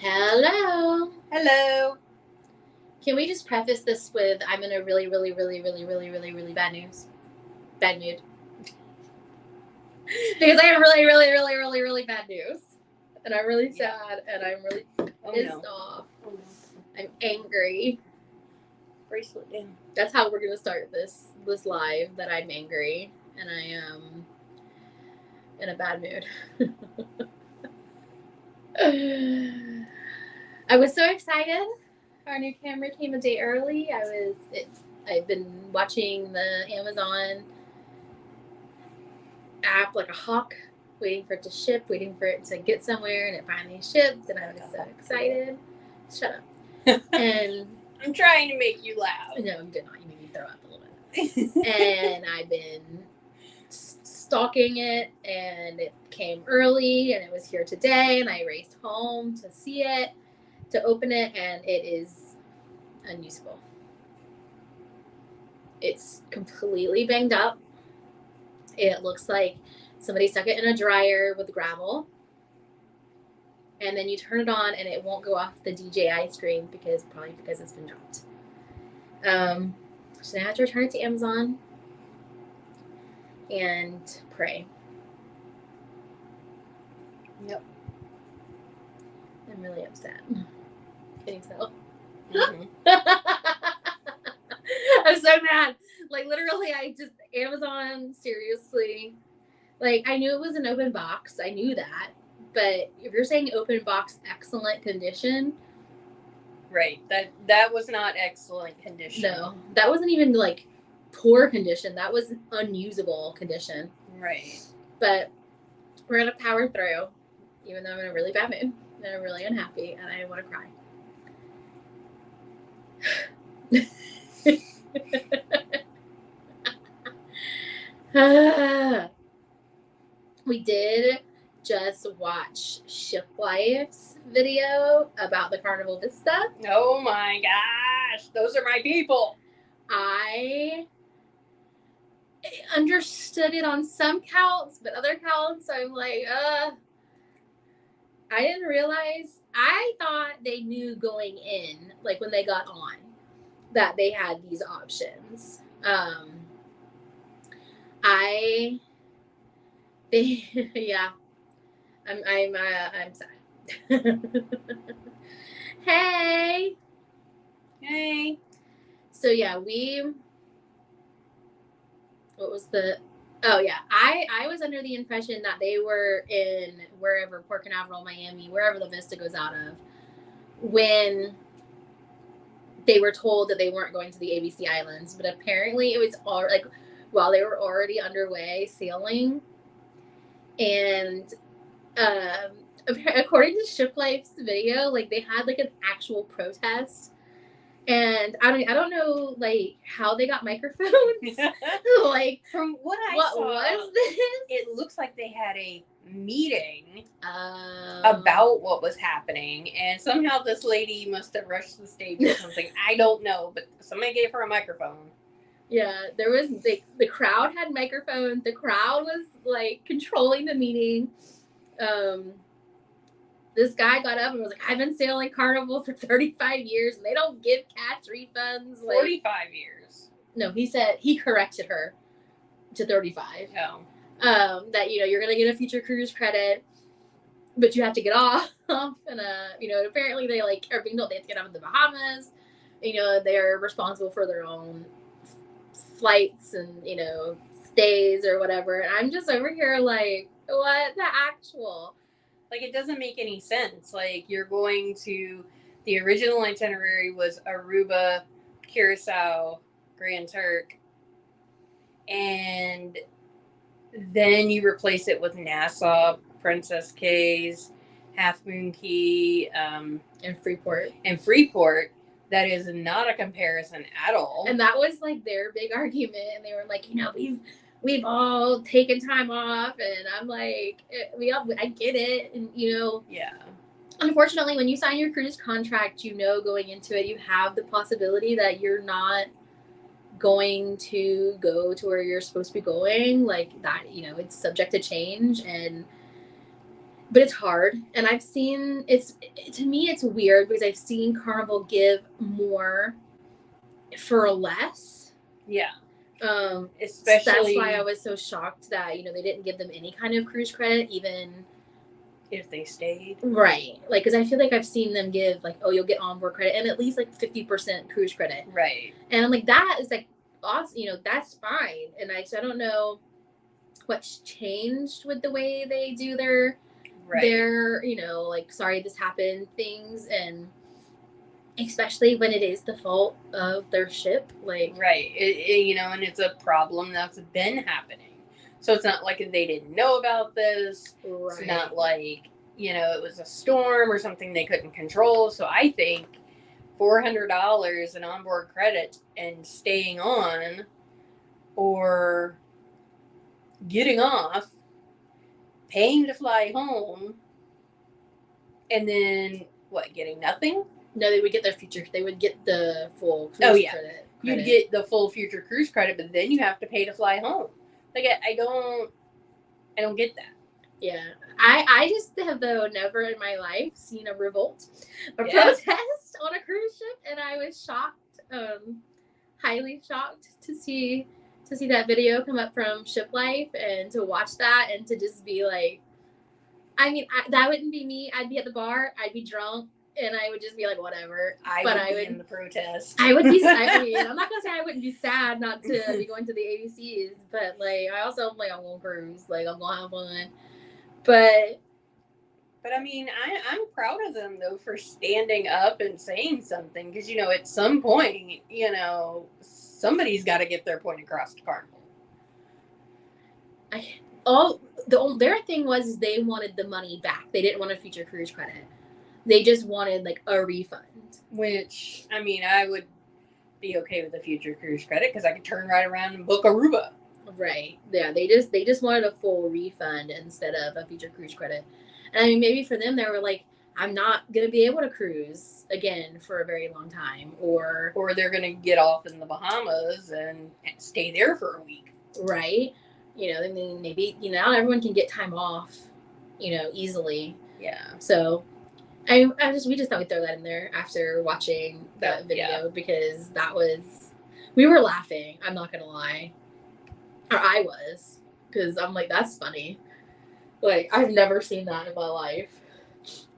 Hello. Hello. Can we just preface this with I'm in a really bad mood. Because I have really bad news. And I'm really sad and I'm really pissed off. Oh, no. I'm angry. Bracelet down. That's how we're gonna start this live, that I'm angry and I am in a bad mood. I was so excited. Our new camera came a day early. I've been watching the Amazon app like a hawk, waiting for it to ship, waiting for it to get somewhere, and it finally shipped, and I was so excited. Shut up. And I'm trying to make you laugh. No, you did not. You made me throw up a little bit. And I've been stalking it, and it came early, and it was here today, and I raced home to see it, to open it, and it is unusable. It's completely banged up. It looks like somebody stuck it in a dryer with gravel, and then you turn it on and it won't go off the DJI screen because it's been dropped. So now I have to return it to Amazon and pray. Yep. I'm really upset. Can you tell? Mm-hmm. I'm so mad. Like, literally, Amazon, seriously. Like, I knew it was an open box. I knew that. But if you're saying open box, excellent condition. Right. That was not excellent condition. No. That wasn't even, like, poor condition. That was unusable condition. Right. But we're going to power through, even though I'm in a really bad mood. And I'm really unhappy. And I want to cry. We did just watch Shiplife's video about the Carnival Vista. Oh my gosh, those are my people. I understood it on some counts, but other counts I'm like, I didn't realize. I thought they knew going in, like when they got on, that they had these options. Yeah. I'm sad. Hey. So yeah, I was under the impression that they were in wherever, Port Canaveral, Miami, wherever the Vista goes out of, when they were told that they weren't going to the ABC Islands, but apparently it was all like while they were already underway sailing. And according to Shiplife's video, like they had like an actual protest, and I don't know like how they got microphones. Like from what saw, was this? It looks like they had a meeting about what was happening, and somehow this lady must have rushed the stage or something. I don't know, but somebody gave her a microphone. Yeah, there was the crowd had microphones. The crowd was like controlling the meeting. This guy got up and was like, "I've been sailing Carnival for 35 years, and they don't give cash refunds." 45 years. No, he said he corrected her to 35. Oh. That you're gonna get a future cruise credit, but you have to get off. And apparently they are being told they have to get off in the Bahamas. They're responsible for their own flights and stays or whatever. And I'm just over here like, what the actual? Like, it doesn't make any sense. Like, you're going to the original itinerary was Aruba, Curacao, Grand Turk, and then you replace it with Nassau, Princess Cays, Half Moon Cay, and Freeport. That is not a comparison at all. And that was like their big argument. And they were like, we've all taken time off, and I'm like, I get it, and yeah. Unfortunately, when you sign your cruise contract, going into it, you have the possibility that you're not going to go to where you're supposed to be going, like that. It's subject to change, and But it's hard, and I've seen to me it's weird because I've seen Carnival give more for less. Yeah. Especially that's why I was so shocked that they didn't give them any kind of cruise credit, even if they stayed. Right, like because I feel like I've seen them give like, oh, you'll get onboard credit and at least like 50% cruise credit. Right. And I'm like, that is like awesome. That's fine. And so I don't know what's changed with the way they do their like, sorry this happened things, and especially when it is the fault of their ship, like right, and it's a problem that's been happening, so it's not like they didn't know about this. Right. It's not like it was a storm or something they couldn't control. So I think $400 in onboard credit and staying on or getting off, paying to fly home, and then getting nothing? No, they would get they would get the full cruise credit. You'd get the full future cruise credit, but then you have to pay to fly home. Like, I don't get that. Yeah. I just have, though, never in my life seen a revolt, protest on a cruise ship, and I was shocked, highly shocked to see that video come up from Ship Life and to watch that and to just be like, I mean, that wouldn't be me. I'd be at the bar, I'd be drunk, and I would just be like, whatever. I would be in the protest. I would be. I mean, I'm not gonna say I wouldn't be sad not to be going to the ABCs, but like, I also am like, I'm gonna cruise. Like, I'm gonna have fun. But I mean, I'm proud of them though for standing up and saying something, because at some point, somebody's got to get their point across to Carnival. Their thing was they wanted the money back. They didn't want a future cruise credit. They just wanted like a refund. Which, I mean, I would be okay with a future cruise credit because I could turn right around and book Aruba. Right. Yeah. They just wanted a full refund instead of a future cruise credit. And I mean, maybe for them, they were like, I'm not going to be able to cruise again for a very long time. Or they're going to get off in the Bahamas and stay there for a week. Right. I mean, maybe, not everyone can get time off, easily. Yeah. So we just thought we'd throw that in there after watching that video, because we were laughing. I'm not going to lie. Or I was, because I'm like, that's funny. Like, I've never seen that in my life.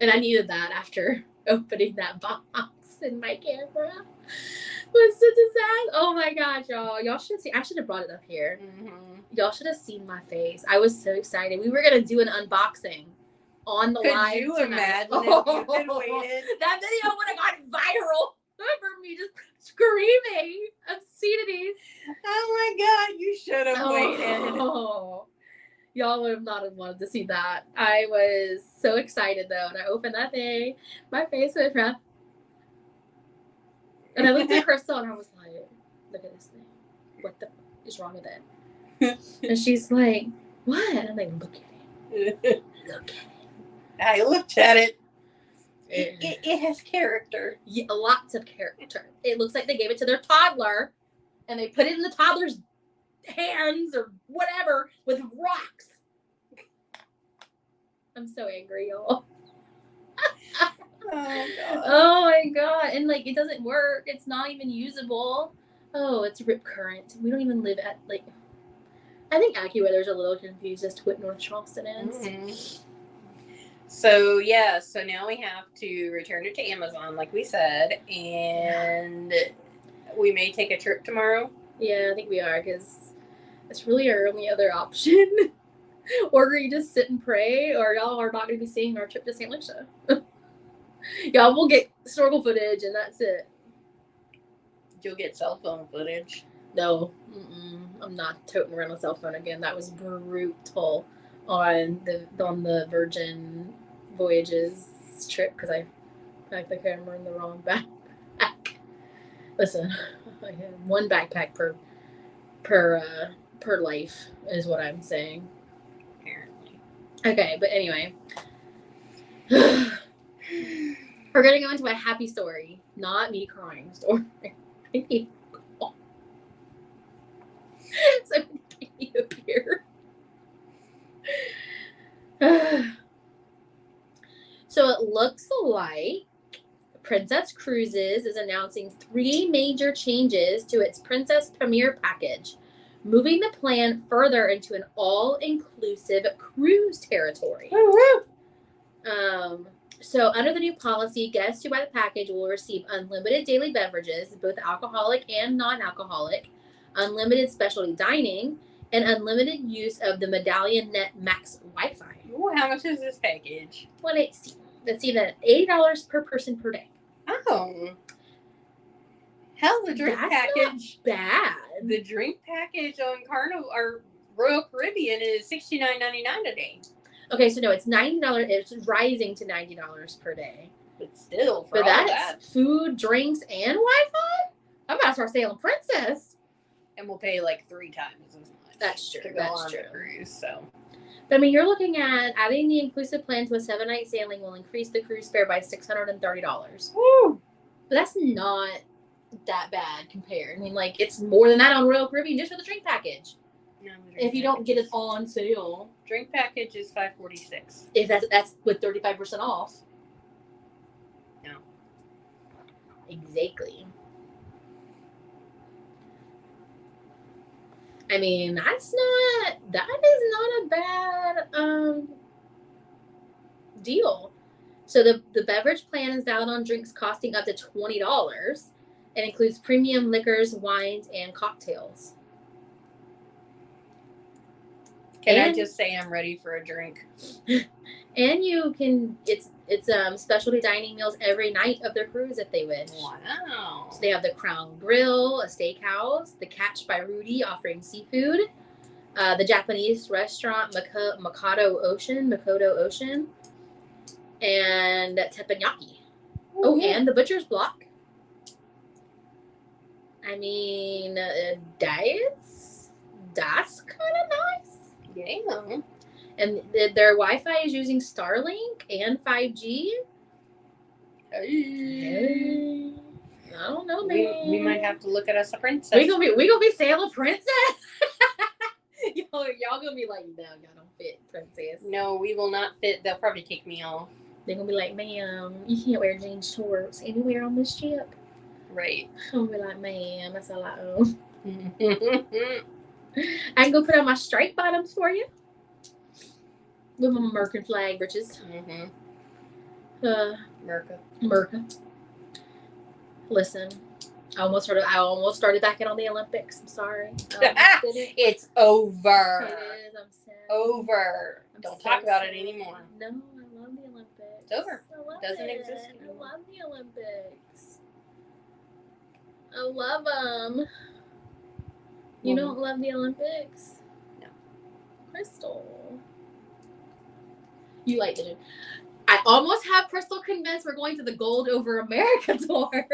And I needed that after opening that box in my camera. It was such a sad. Oh my gosh, y'all. Y'all should see. I should have brought it up here. Mm-hmm. Y'all should have seen my face. I was so excited. We were going to do an unboxing on the live. Could you imagine if you've been waiting? That video would have gone viral for me just screaming obscenities. Oh my God, you should have waited. Y'all would have not wanted to see that. I was so excited though, and I opened that thing. My face went rough. And I looked at Crystal and I was like, look at this thing. What the is wrong with it? And she's like, what? And I'm like, look at it. Look at it. I looked at it. It has character. Yeah, lots of character. It looks like they gave it to their toddler and they put it in the toddler's hands or whatever with rocks. I'm so angry, y'all. Oh my God. And like, it doesn't work. It's not even usable. Oh, it's Rip Current. We don't even live at like, I think AccuWeather's a little confused as to what North Charleston is. Mm-hmm. So now we have to return it to Amazon, like we said, and we may take a trip tomorrow. Yeah, I think we are, because it's really our only other option. Or we just sit and pray, or y'all are not going to be seeing our trip to St. Lucia. Y'all will get snorkel footage, and that's it. You'll get cell phone footage. No, I'm not toting around a cell phone again. That was brutal on the Virgin Voyages trip, because I packed the camera in the wrong backpack. Listen, I have one backpack per life is what I'm saying. Apparently. Okay, but anyway. We're going to go into a happy story, not me crying story. So I'm going to up here. So it looks like Princess Cruises is announcing 3 major changes to its Princess Premier package, moving the plan further into an all-inclusive cruise territory. So under the new policy, guests who buy the package will receive unlimited daily beverages, both alcoholic and non-alcoholic, unlimited specialty dining, and unlimited use of the Medallion Net Max Wi-Fi. Ooh, how much is this package? Well, let's see that $80 per person per day. Oh. How's the drink package? Not bad. The drink package on Carnival or Royal Caribbean is $69.99 a day. Okay, so no, it's $90. It's rising to $90 per day. But still, for all that's food, drinks, and Wi-Fi. I'm about to start sailing Princess. And we'll pay like 3 times as much. That's true. To go on the cruise, so. But I mean, you're looking at adding the inclusive plan to a 7-night sailing will increase the cruise fare by $630. Woo! But that's not that bad compared. I mean, like, it's more than that on Royal Caribbean just for the drink package. No, if you don't get it on sale. Drink package is $546. If that's with 35% off. No. Exactly. I mean, that is not a bad deal. So the beverage plan is valid on drinks costing up to $20 and includes premium liquors, wines, and cocktails. Can I just say I'm ready for a drink? And you can it's specialty dining meals every night of their cruise if they wish. Wow. So they have the Crown Grill, a steakhouse, the Catch by Rudy offering seafood, the Japanese restaurant Makoto Ocean, and teppanyaki. Oh, and the Butcher's Block. I mean, that's kind of nice. Yeah. And their Wi-Fi is using Starlink and 5G. Hey. I don't know, man. We might have to look at us a princess. We gonna be sailing Princess. Y'all gonna be like, no, y'all don't fit Princess. No, we will not fit. They'll probably kick me off. They're gonna be like, ma'am, you can't wear jean shorts anywhere on this ship. Right. I'm gonna be like, ma'am, that's all I own. I can go put on my striped bottoms for you. With my American flag breeches. America. Listen, I almost started back in on the Olympics. I'm sorry. It's over. It is. I'm sad. Over. Don't talk about it anymore. No, I love the Olympics. It's over. Doesn't exist anymore. I love the Olympics. I love them. You don't love the Olympics? No. Crystal. You like the gym. I almost have Crystal convinced we're going to the Gold Over America tour.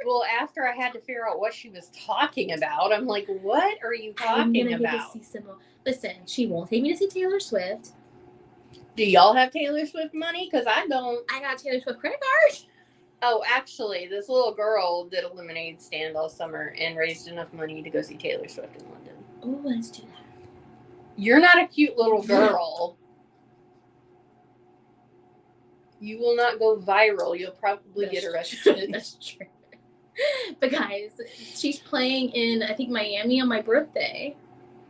Well, after I had to figure out what she was talking about, I'm like, what are you talking about? Listen, she won't take me to see Taylor Swift. Do y'all have Taylor Swift money? Because I don't. I got a Taylor Swift credit card. Oh, actually, this little girl did a lemonade stand all summer and raised enough money to go see Taylor Swift in London. Oh, let's do that. You're not a cute little girl. You will not go viral. You'll probably get arrested. That's true. But guys, she's playing in, I think, Miami on my birthday.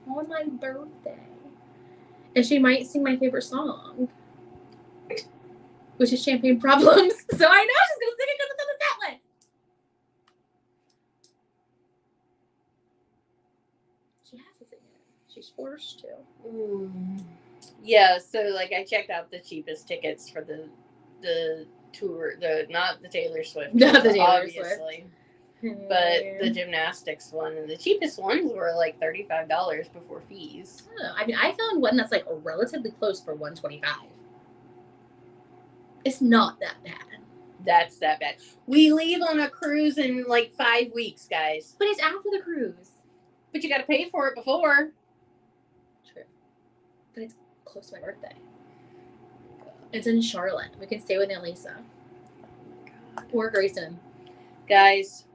On my birthday. And she might sing my favorite song. Which is Champagne Problems. So I know she's going to sing it because it's on the set list. She has to sing it. She's forced to. Yeah, so like I checked out the cheapest tickets for the tour, not the Taylor Swift, not the Taylor obviously, Swift. But the gymnastics one, and the cheapest ones were like $35 before fees. I don't know. I mean, I found one that's like relatively close for $125. It's not that bad. That's that bad. We leave on a cruise in like 5 weeks, guys. But it's after the cruise. But you got to pay for it before. True. But it's close to my birthday. It's in Charlotte. We can stay with Aunt Lisa. Or Grayson. Guys.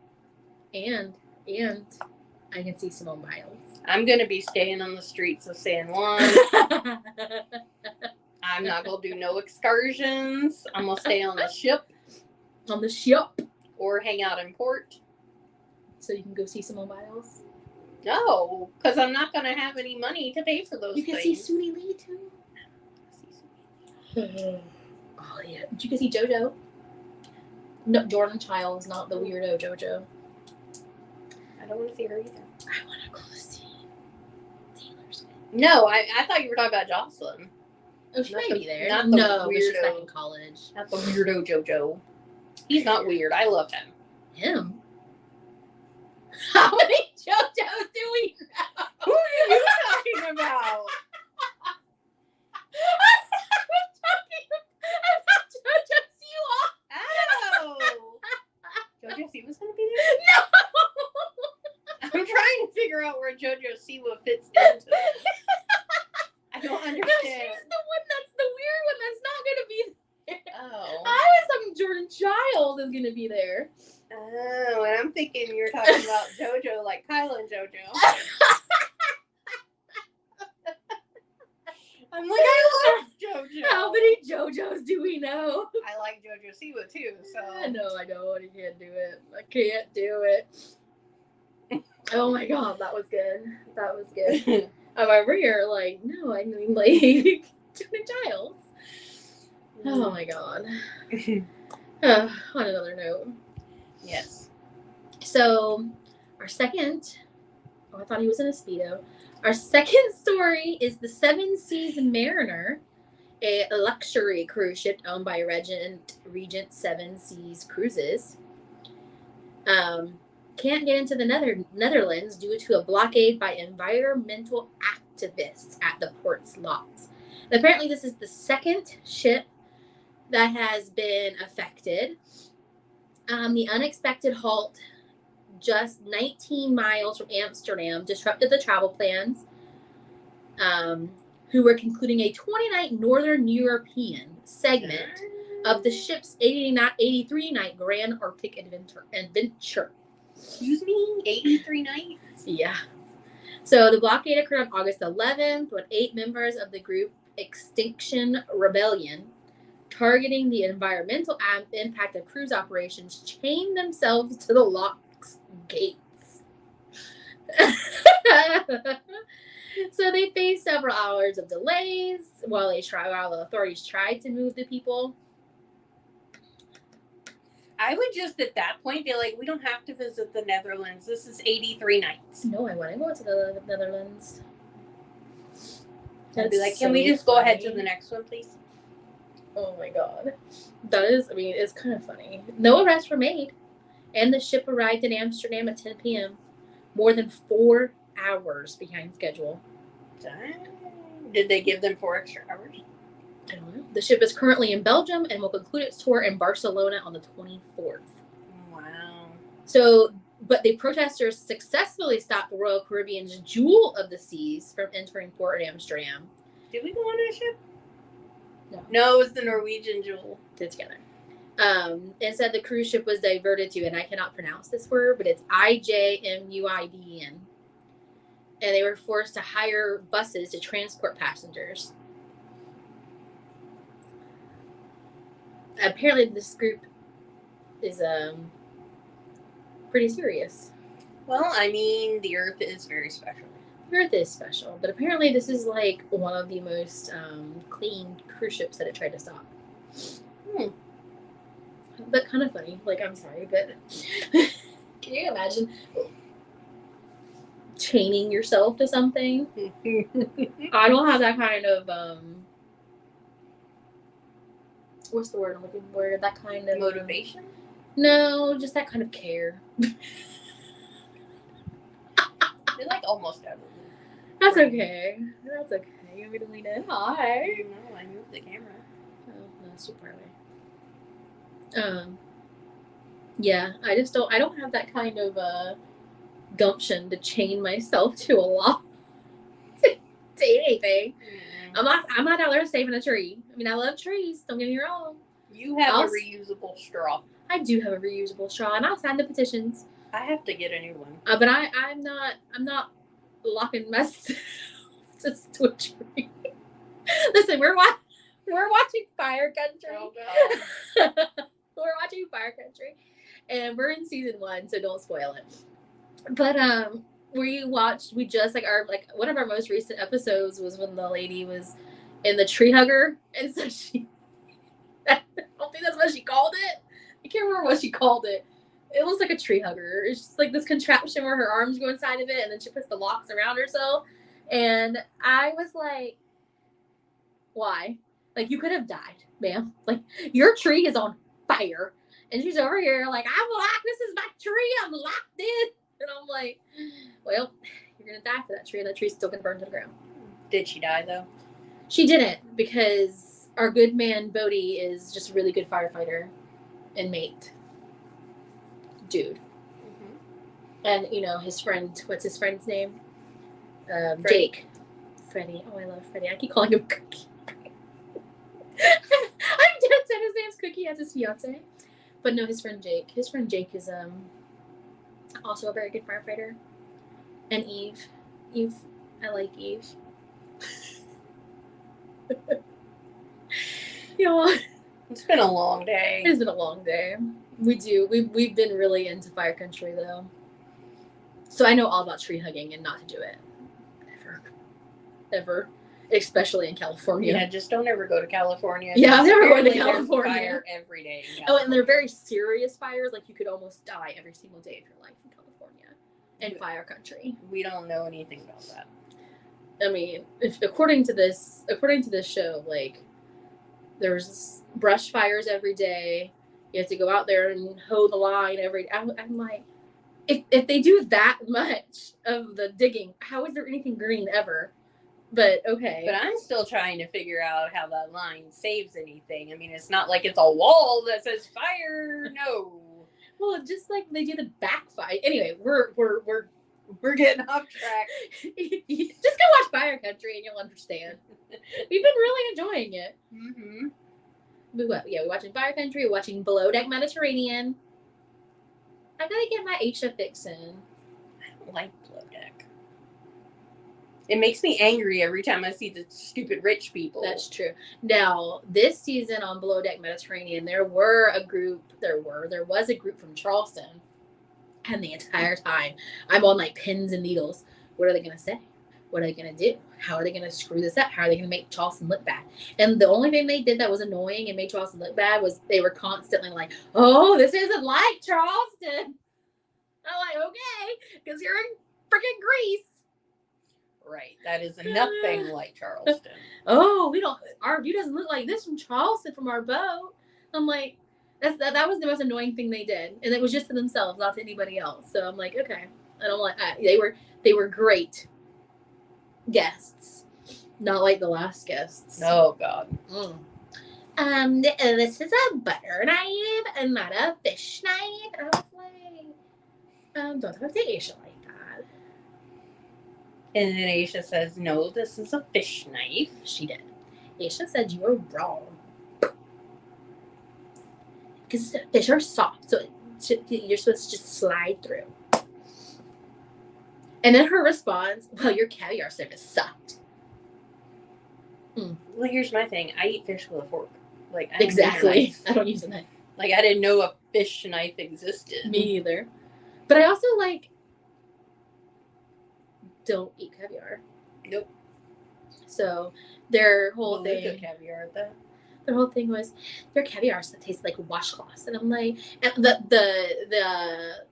And I can see Simone Biles. I'm going to be staying on the streets of San Juan. I'm not going to do no excursions. I'm going to stay on the ship. On the ship. Or hang out in port. So you can go see some mobiles? No, because I'm not going to have any money to pay for those things. You can see Suni Lee, too. Oh, yeah. Did you go see JoJo? No, Jordan Childs, not the weirdo JoJo. I don't want to see her either. I want to go see Taylor Swift. No, I thought you were talking about Jocelyn. Oh, she might be there. Not the no, weirdo. She's back in college. Not the weirdo JoJo. He's not weird. I love him. Him? How many JoJos do we know? Who are you talking about? I'm talking about JoJo Siwa. Oh. JoJo Siwa's going to be there? No! I'm trying to figure out where JoJo Siwa fits into this. I don't understand. No, she's the one that's the weird one that's not going to be there. Oh. I was thinking Jordan Child is going to be there. Oh, and I'm thinking you're talking about JoJo like Kyla and JoJo. I'm like, I love JoJo. How many JoJos do we know? I like JoJo Siwa too, so. No, I don't. I can't do it. I can't do it. Oh my god, that was good. That was good. I'm over here like, no, I mean like Jordan Childs. Oh my god. On another note. Yes. So, our second, I thought he was in a Speedo. Our second story is the Seven Seas Mariner, a luxury cruise ship owned by Regent Seven Seas Cruises. Can't get into the Netherlands due to a blockade by environmental activists at the port's locks. And apparently, this is the second ship that has been affected. The unexpected halt just 19 miles from Amsterdam disrupted the travel plans, who were concluding a 20-night Northern European segment of the ship's 83-night Grand Arctic adventure. Excuse me? 83 nights? Yeah. So the blockade occurred on August 11th when 8 members of the group Extinction Rebellion, targeting the environmental impact of cruise operations, chained themselves to the lock's gates. So they faced several hours of delays while the authorities tried to move the people. I would just at that point be like, we don't have to visit the Netherlands. This is 83 nights. No, I want to go to the Netherlands. I'd be like, can we just go ahead to the next one, please? Oh my god. That is, I mean, it's kind of funny. No arrests were made, and the ship arrived in Amsterdam at 10 p.m., more than 4 hours behind schedule. Dang. Did they give them 4 extra hours? I don't know. The ship is currently in Belgium and will conclude its tour in Barcelona on the 24th. Wow. So, but the protesters successfully stopped the Royal Caribbean's Jewel of the Seas from entering port in Amsterdam. Did we go on that ship? No. No, it was the Norwegian Jewel. Together. Instead, the cruise ship was diverted to, and I cannot pronounce this word, but it's IJMUIDN. And they were forced to hire buses to transport passengers. Apparently, this group is pretty serious. Well, I mean, the Earth is very special. The Earth is special, but apparently this is like one of the most clean cruise ships that it tried to stop. But kind of funny. Like, I'm sorry, but can you imagine chaining yourself to something? I don't have that kind of what's the word I'm looking for? That kind of motivation? No, just that kind of care. You're like almost out of it. That's okay. That's okay. You want me to lean in? Hi. No, I moved the camera. Oh, no, that's too far away. Yeah, I don't have that kind of gumption to chain myself to a log to anything. I'm not out there saving a tree. I mean, I love trees. Don't get me wrong. You have a reusable straw. I do have a reusable straw, and I'll sign the petitions. I have to get a new one. But I'm not locking myself just to a tree. Listen, we're watching Fire Country. Oh, God. We're watching Fire Country. And we're in season 1, so don't spoil it. But we just one of our most recent episodes was when the lady was in the tree hugger, and so I don't think that's what she called it. I can't remember what she called it. It was like a tree hugger. It's just like this contraption where her arms go inside of it, and then she puts the locks around herself. And I was like, why? Like, you could have died, ma'am. Like, your tree is on fire. And she's over here like, I'm locked. This is my tree. I'm locked in. And I'm like, well, you're going to die for that tree. And that tree's still going to burn to the ground. Did she die, though? She didn't, because our good man, Bodhi, is just a really good firefighter and mate. Dude. Mm-hmm. And, you know, his friend, what's his friend's name? Jake. Freddie. Oh, I love Freddie. I keep calling him Cookie. I'm dead set his name's Cookie as his fiance. But no, his friend Jake. His friend Jake is also a very good firefighter. And Eve. I like Eve. Yeah. It's been a long day. It's been a long day. We've been really into Fire Country though. So I know all about tree hugging and not to do it. Ever. Especially in California. Yeah, just don't ever go to California. Yeah, I'm never going to California. Fire every day. Oh, and they're very serious fires. Like, you could almost die every single day of your life in California. In Fire Country. We don't know anything about that. I mean, according to this show, like, there's brush fires every day. You have to go out there and hoe the line every day. I'm like, if they do that much of the digging, how is there anything green ever? But okay. But I'm still trying to figure out how that line saves anything. I mean, it's not like it's a wall that says fire. No. Well, just like they do the backfire. Anyway, we're getting off track. Just go watch Fire Country and you'll understand. We've been really enjoying it. Mm-hmm. We're watching Fire Country. We're watching Below Deck Mediterranean. I gotta get my Aisha fix in. I don't like Below Deck. It makes me angry every time I see the stupid rich people. That's true. Now, this season on Below Deck Mediterranean, there was a group from Charleston. And the entire time, I'm on like pins and needles. What are they going to say? What are they going to do? How are they going to screw this up? How are they going to make Charleston look bad? And the only thing they did that was annoying and made Charleston look bad was they were constantly like, oh, this isn't like Charleston. I'm like, okay, because you're in freaking Greece. Right. That is nothing like Charleston. Oh, our view doesn't look like this from Charleston from our boat. I'm like, that was the most annoying thing they did. And it was just to themselves, not to anybody else. So I'm like, okay. And I'm like, they were great guests. Not like the last guests. Oh God. This is a butter knife and not a fish knife. And I was like, don't talk to Aisha like that. And then Aisha says, no, this is a fish knife. She did. Aisha said you were wrong. Because fish are soft, so you're supposed to just slide through. And then her response, well, your caviar service sucked. Well, here's my thing. I eat fish with a fork. Like, exactly. I don't use a knife. Like, I didn't know a fish knife existed. Me either. But I also, don't eat caviar. Nope. So, their whole thing... Good caviar at that. Their whole thing was, your caviar tastes like washcloths. And I'm like... And the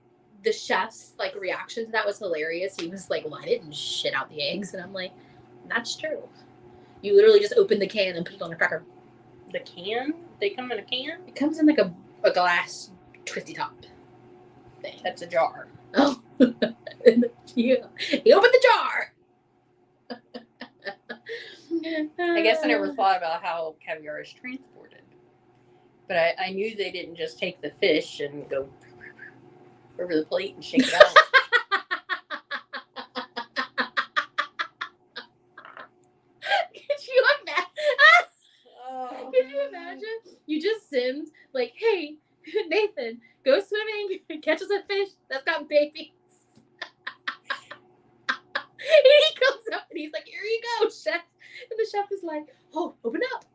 chef's, reaction to that was hilarious. He was like, well, I didn't shit out the eggs. And I'm like, that's true. You literally just open the can and put it on a cracker. The can? They come in a can? It comes in a glass twisty top thing. That's a jar. Oh. Yeah. He opened the jar. I guess I never thought about how caviar is transported. But I knew they didn't just take the fish and go over the plate and shake it out. Could you imagine? You just send, hey, Nathan, go swimming, catch us a fish that's got babies. And he comes up and he's like, here you go, chef. And the chef is like, oh, open up.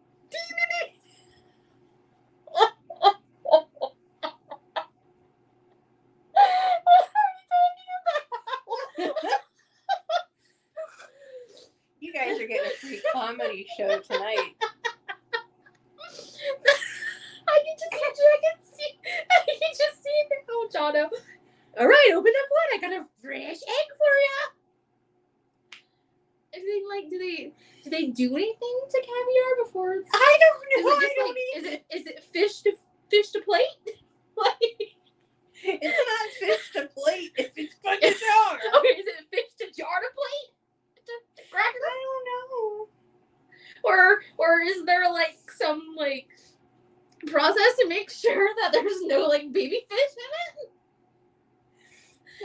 Mystery Comedy Show tonight. I can just see now, Jono. All right, open up one. I got a fresh egg for you. Do they do anything to caviar before it's? I don't know. Is it fish to plate? Like, it's not fish to plate. It's put to jar. Okay, is it fish to jar to plate? To cracker? I don't know. Or is there like some like process to make sure that there's no like baby fish in it?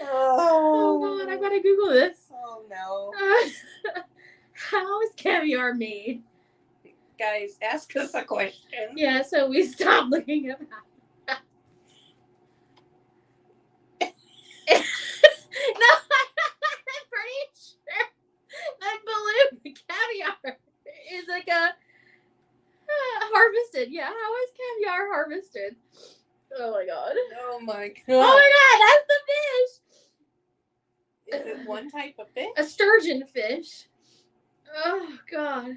Oh God, I gotta Google this. Oh no. How is caviar made? Guys, ask us a question. Yeah, so we stopped looking at that. No, I'm pretty sure that balloon caviar is like a harvested. Yeah, how is caviar harvested? Oh my God. Oh my God. Oh my God, that's the fish. Is it one type of fish? A sturgeon fish. Oh God.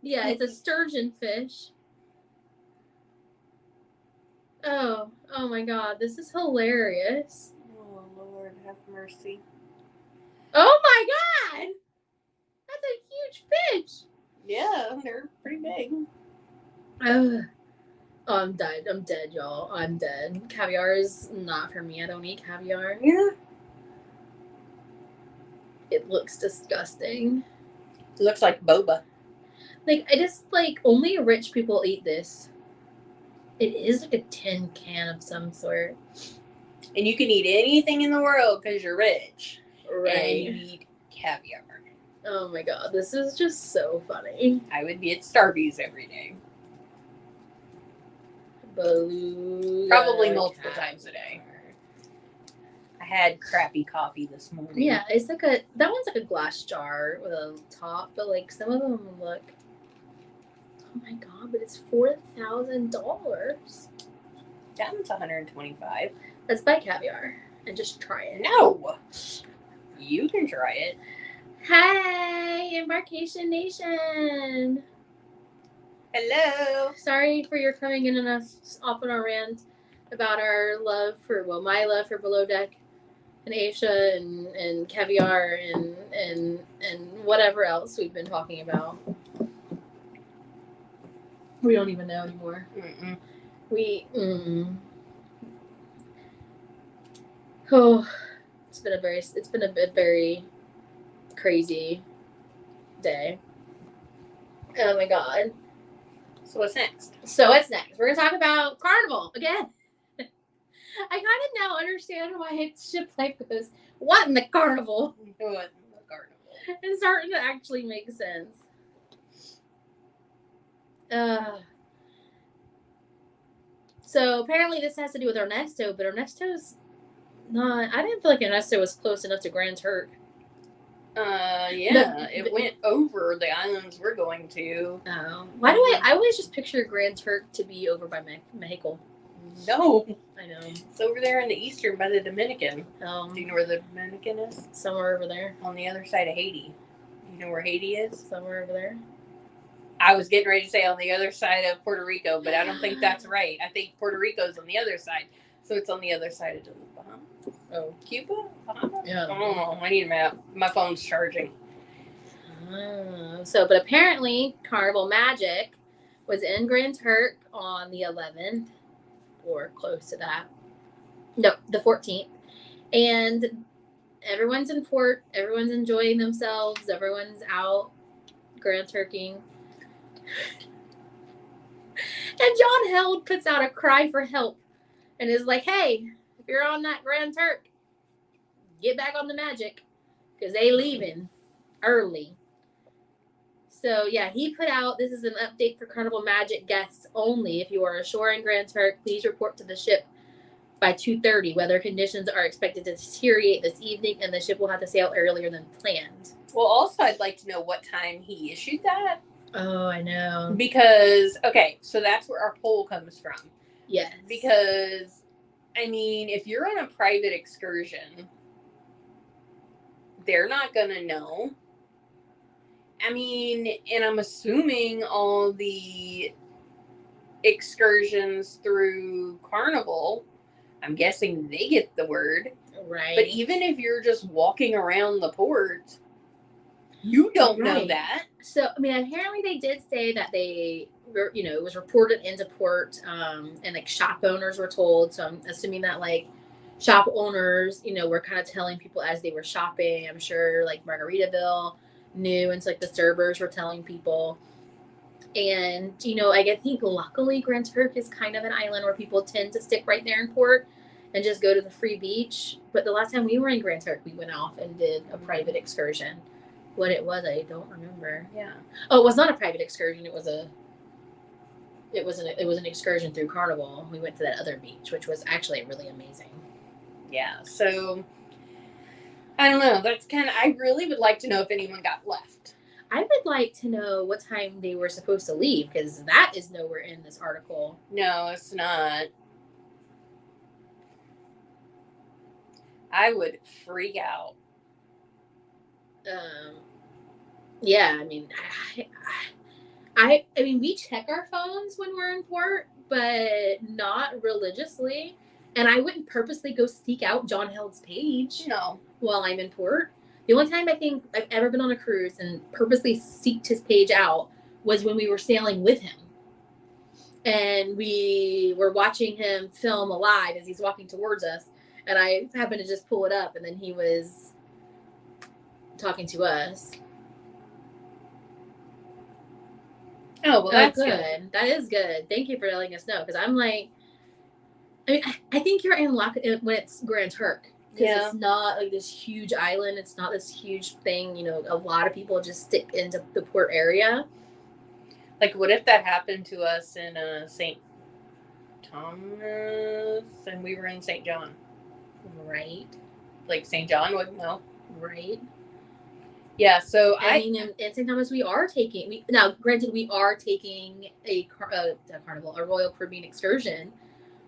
Yeah, it's a sturgeon fish. Oh my God, this is hilarious. Oh Lord, have mercy. Oh my God, that's a huge fish. Yeah, they're pretty big. Oh, I'm dead. I'm dead, y'all. I'm dead. Caviar is not for me. I don't eat caviar. Yeah. It looks disgusting. It looks like boba. Like, I just, like, only rich people eat this. It is like a tin can of some sort. And you can eat anything in the world because you're rich. Right. And you eat caviar. Oh my God, this is just so funny. I would be at Starbucks every day. Beluga Probably multiple caviar. times a day. I had crappy coffee this morning. Yeah, it's like that one's like a glass jar with a top, but like some of them look. Oh my God, but it's $4,000. That one's $125. Let's buy caviar and just try it. No! You can try it. Hey, Embarkation Nation! Hello! Sorry for your coming in and us off on our rant about our love for, my love for Below Deck and Aisha and caviar and whatever else we've been talking about. We don't even know anymore. Mm-mm. Oh, it's been a very crazy day. Oh my God. So what's next? We're gonna talk about Carnival again. I kind of now understand why Ship Life goes, what in the Carnival? What in the Carnival? It's starting to actually make sense. So apparently this has to do with Ernesto, but Ernesto's not. I didn't feel like Ernesto was close enough to Grand Turk. Yeah, it went over the islands we're going to. Oh, why do I always just picture Grand Turk to be over by Mexico? No, I know it's over there in the eastern by the Dominican. Do you know where the Dominican is? Somewhere over there. On the other side of Haiti. You know where Haiti is? Somewhere over there. I was getting ready to say on the other side of Puerto Rico, but I don't think that's right. I think Puerto Rico's on the other side. So it's on the other side of the Bahamas. Oh, Cuba? Bahamas? Yeah. I don't know. I need a map. My phone's charging. But apparently Carnival Magic was in Grand Turk on the 11th or close to that. No, the 14th. And everyone's in port. Everyone's enjoying themselves. Everyone's out Grand Turking. And John Held puts out a cry for help and is like, hey, if you're on that Grand Turk, get back on the Magic because they leaving early. So, yeah, he put out, this is an update for Carnival Magic guests only. If you are ashore in Grand Turk, please report to the ship by 2:30. Weather conditions are expected to deteriorate this evening, and the ship will have to sail earlier than planned. Well, also, I'd like to know what time he issued that. Oh, I know. Because, okay, so that's where our poll comes from. Yes. Because, I mean, if you're on a private excursion, they're not going to know. I mean, and I'm assuming all the excursions through Carnival, I'm guessing they get the word. Right. But even if you're just walking around the port, you don't know that. So, I mean, apparently they did say that they were, it was reported into port, and like shop owners were told. So I'm assuming that like shop owners, were kind of telling people as they were shopping. I'm sure like Margaritaville knew, and so like the servers were telling people. And, I think luckily Grand Turk is kind of an island where people tend to stick right there in port and just go to the free beach. But the last time we were in Grand Turk, we went off and did a private excursion. What it was, I don't remember. Yeah. Oh, it was not a private excursion. It was an excursion through Carnival. We went to that other beach, which was actually really amazing. Yeah. So I don't know. That's kind of. I really would like to know if anyone got left. I would like to know what time they were supposed to leave, because that is nowhere in this article. No, it's not. I would freak out. Yeah, I mean, I mean, we check our phones when we're in port, but not religiously. And I wouldn't purposely go seek out John Held's page. No. While I'm in port. The only time I think I've ever been on a cruise and purposely seeked his page out was when we were sailing with him. And we were watching him film alive as he's walking towards us. And I happened to just pull it up, and then he was talking to us. Oh, well, that's good. That is good. Thank you for letting us know. Because I'm like, I mean, I think you're in luck when it's Grand Turk. Because it's not like this huge island. It's not this huge thing. A lot of people just stick into the port area. Like, what if that happened to us in St. Thomas and we were in St. John? Right. Like, St. John wouldn't know. Right. Yeah, so I mean, in St. Thomas, we are taking... Now, granted, we are taking a Carnival, a Royal Caribbean excursion,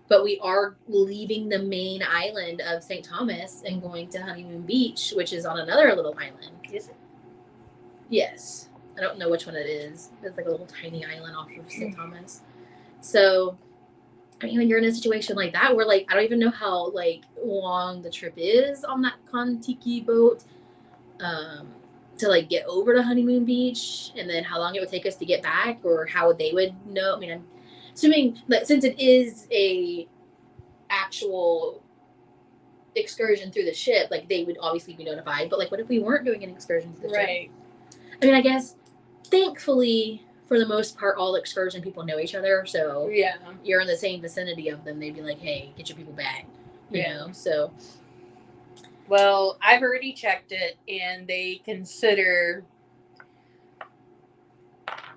but we are leaving the main island of St. Thomas and going to Honeymoon Beach, which is on another little island. Is it? Yes. I don't know which one it is. It's like a little tiny island off of St. Thomas. So, I mean, when you're in a situation like that, where, like, I don't even know how, like, long the trip is on that Kon-Tiki boat to, like, get over to Honeymoon Beach, and then how long it would take us to get back, or how they would know. I mean, I'm assuming that since it is a actual excursion through the ship, like, they would obviously be notified. But, like, what if we weren't doing an excursion through the ship? I mean, I guess, thankfully, for the most part, all excursion people know each other. So yeah, you're in the same vicinity of them. They'd be like, hey, get your people back. You know? So. Well, I've already checked it, and they consider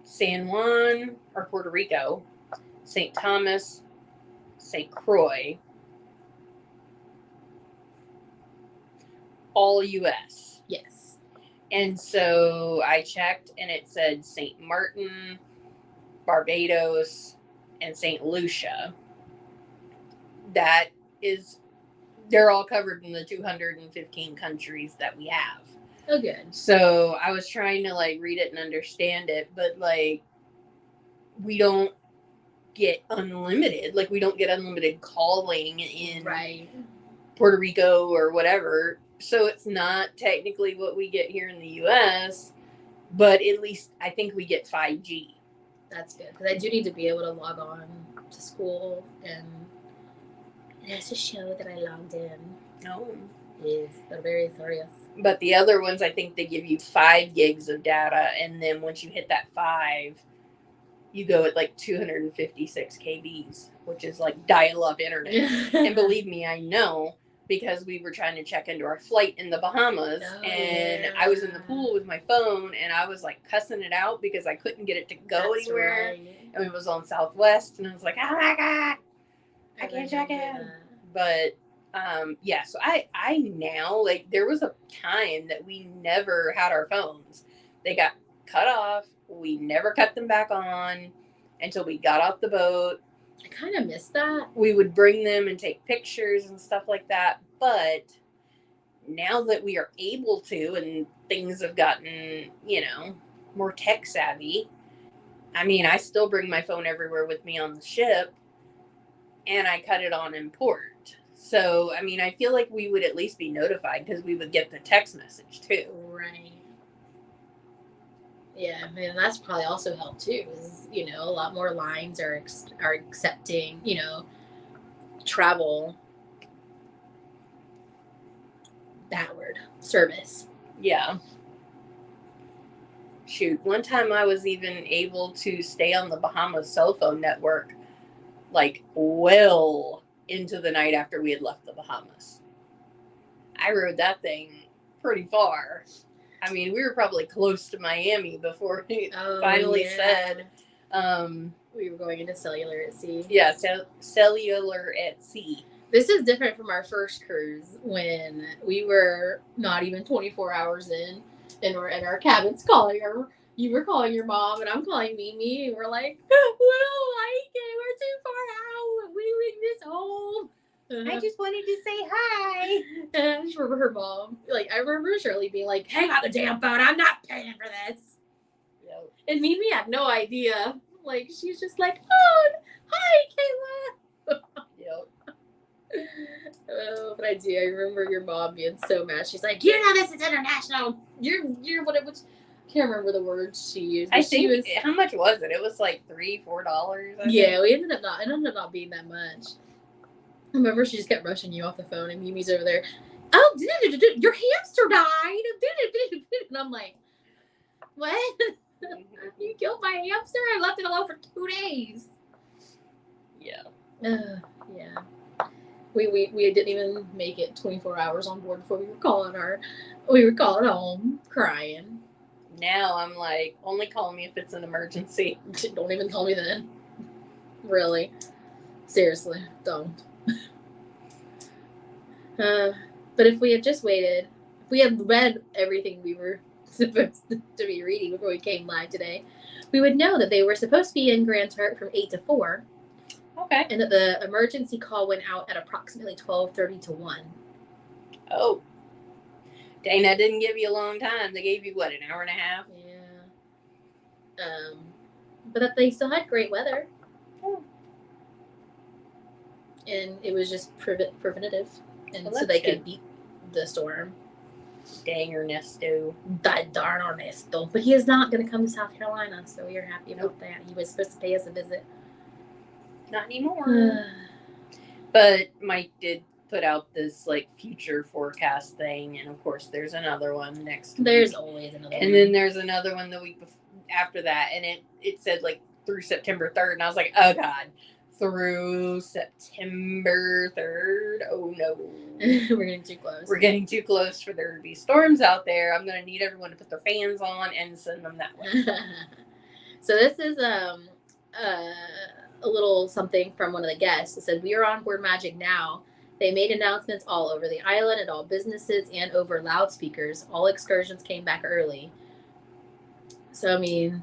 San Juan or Puerto Rico, St. Thomas, St. Croix, all U.S. Yes. And so I checked, and it said St. Martin, Barbados, and St. Lucia. That is, they're all covered in the 215 countries that we have. Oh, good. So I was trying to, like, read it and understand it, but, like, we don't get unlimited. Like, we don't get unlimited calling in Puerto Rico or whatever. So it's not technically what we get here in the U.S., but at least I think we get 5G. That's good. Because I do need to be able to log on to school, and it has to show that I logged in. Oh. Yes, they're very serious. But the other ones, I think they give you 5 gigs of data, and then once you hit that 5, you go at like 256 kbs, which is like dial-up internet. And believe me, I know, because we were trying to check into our flight in the Bahamas, I was in the pool with my phone, and I was like cussing it out because I couldn't get it to go anywhere. Right. And it was on Southwest, and I was like, oh my God, I can't check in. But yeah, so I now, like, there was a time that we never had our phones. They got cut off. We never cut them back on until we got off the boat. I kind of miss that. We would bring them and take pictures and stuff like that. But now that we are able to, and things have gotten, more tech savvy. I mean, I still bring my phone everywhere with me on the ship, and I cut it on in port. So, I mean, I feel like we would at least be notified because we would get the text message too. Right. Yeah, and that's probably also helped too. Is a lot more lines are accepting travel service. Yeah. Shoot, one time I was even able to stay on the Bahamas cell phone network like well into the night after we had left the Bahamas. I rode that thing pretty far. I mean, we were probably close to Miami before it finally said we were going into cellular at sea. Yeah, cellular at sea. This is different from our first cruise when we were not even 24 hours in and we're in our cabins calling her. You were calling your mom and I'm calling Mimi and we're like, we don't like it. We're too far out. We miss home. I just wanted to say hi. And I just remember her mom. I remember Shirley being like, hang on the damn phone. I'm not paying for this. Yep. And Mimi had no idea. She's just like, oh, hi, Kayla. Yep. Oh, but I do. I remember your mom being so mad. She's like, this is international. You're whatever. Can't remember the words she used. I think how much was it? It was like $3-4. Yeah, it ended up not being that much. I remember she just kept rushing you off the phone, and Mimi's over there. Oh, your hamster died. And I'm like, what? You killed my hamster? I left it alone for 2 days. Yeah. Yeah. We didn't even make it 24 hours on board before we were calling home crying. Now I'm like, only call me if it's an emergency. Don't even call me then. Really. Seriously, don't. But if we had just waited, if we had read everything we were supposed to be reading before we came live today, we would know that they were supposed to be in Grand Turk from 8 to 4. Okay. And that the emergency call went out at approximately 12:30 to 1. Oh. Dang, that didn't give you a long time. They gave you, what, an hour and a half? Yeah. But that they still had great weather. Oh. And it was just preventative. And Well, so they good. could beat the storm. Dang Ernesto. Darn Ernesto. But he is not going to come to South Carolina, so we are happy about that. He was supposed to pay us a visit. Not anymore. But Mike did put out this future forecast thing, and of course there's another one next week. There's always another one. And then there's another one the week after that, and it said through September 3rd, and I was like, oh god, through September 3rd? Oh no. We're getting too close. We're getting too close for there to be storms out there. I'm going to need everyone to put their fans on and send them that way. So this is a little something from one of the guests. It said, we are on board Magic now. They made announcements all over the island at all businesses and over loudspeakers. All excursions came back early. So, I mean,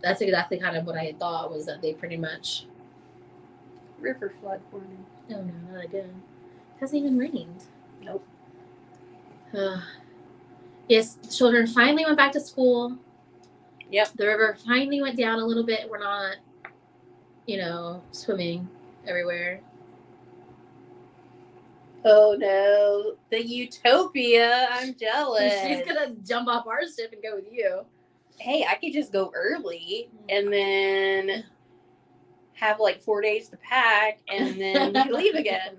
that's exactly kind of what I had thought, was that they pretty much... River flood warning. Oh, no, not again. It hasn't even rained. Nope. Yes, the children finally went back to school. Yep. The river finally went down a little bit. We're not, swimming everywhere. Oh no, the Utopia! I'm jealous. She's gonna jump off our ship and go with you. Hey, I could just go early and then have 4 days to pack and then leave again.